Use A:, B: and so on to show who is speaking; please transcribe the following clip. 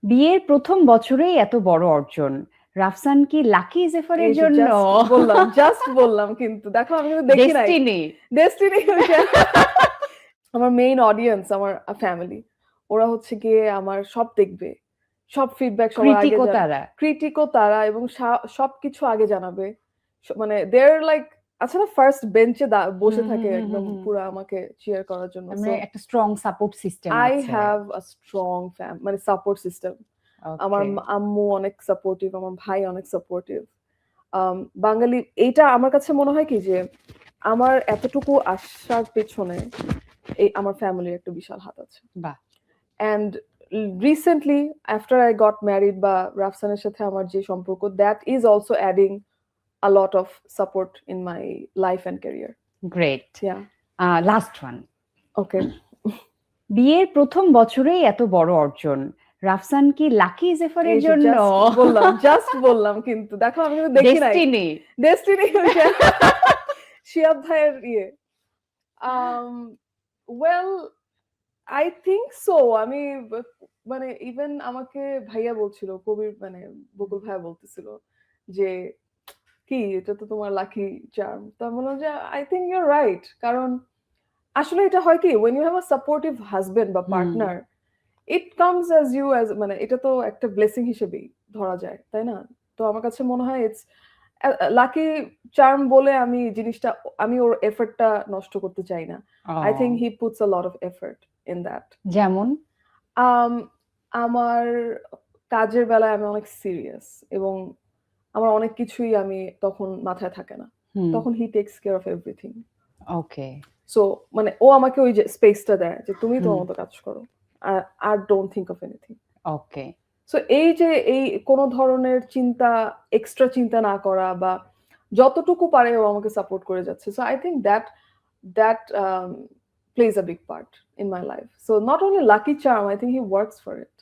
A: বিয়ের প্রথম বছরেই এত বড় অর্জন। রাফসান কি লাকি জেফারের জন্য?
B: জাস্ট বললাম কিন্তু দেখো আমি কিন্তু দেখি নাই
A: ডেস্টিনি।
B: ডেস্টিনি আমার মেইন অডিয়েন্স আমার ফ্যামিলি, ওরা হচ্ছে গিয়ে আমার সব দেখবে, সব ফিডব্যাক সবার আগে
A: ক্রিটিকও তারা।
B: ক্রিটিকও তারা, এবং সবকিছু আগে জানাবে। মানে দেয়ার লাইক আচ্ছা না, ফার্স্ট বেঞ্চে বসে থাকে একদম পুরো আমাকে চিয়ার করার জন্য।
A: মানে একটা স্ট্রং সাপোর্ট সিস্টেম
B: আই
A: আছে।
B: হ্যাভ আ স্ট্রং মানে সাপোর্ট সিস্টেম। আমার
A: ওকে।
B: আম্মু অনেক সাপোর্টিভ, আমার ভাই অনেক সাপোর্টিভ। বাঙালি এইটা আমার কাছে মনে হয় কি যে আমার এতটুকু আসার পেছনে এই আমার ফ্যামিলির একটা বিশাল হাত আছে।
A: বাহ।
B: And recently after I got married বা রাফসানের সাথে আমার যে সম্পর্ক, that is also adding a lot of support in my life and career.
A: Great.
B: Yeah.
A: Last one.
B: Okay.
A: বিয়ের প্রথম বছরেই এত বড় অর্জন। রাফসান কি লাকি জেফারের
B: এই যে
A: জন্য?
B: জাস্ট বললাম কিন্তু দেখো আমি কিন্তু দেখি নাই
A: ডেস্টিনি।
B: ডেস্টিনি শিয়াব ভাইয়ের ইয়ে। Well I think so. আমি মানে ইভেন আমাকে ভাইয়া বলছিল, কবির মানে বকুল ভাইয়া বলতেছিল যে কি এটা তো তোমার লাকি চার্ম। তো আমি বললাম যে I think you are right, কারণ আসলে এটা হয় কি when you have a supportive husband বা partner, it comes as you as মানে এটা তো একটা ব্লেসিং হিসেবেই ধরা যায়, তাই না? তো আমার কাছে মনে হয় ইটস লাকি চার্ম বলে আমি জিনিসটা, আমি ওর এফর্টটা নষ্ট করতে চাই না। I think he puts a lot of effort in that.
A: যেমন
B: আমার কাজের বেলায় আমি অনেক সিরিয়াস, এবং আমার অনেক কিছুই আমি তখন মাথায় থাকে না, তখন হি tax care of everything.
A: Okay.
B: So মানে ও আমাকে ওই যে স্পেসটা দেয় যে তুমি তোমার মতো কাজ করো, আর don't think of anything.
A: Okay.
B: So এই যে এই কোনো ধরনের চিন্তা, এক্সট্রা চিন্তা না করা, বা যতটুকু পারে ও আমাকে সাপোর্ট করে যাচ্ছে। So I think that plays a big part in my life. So not only lucky charm, I think he works for it.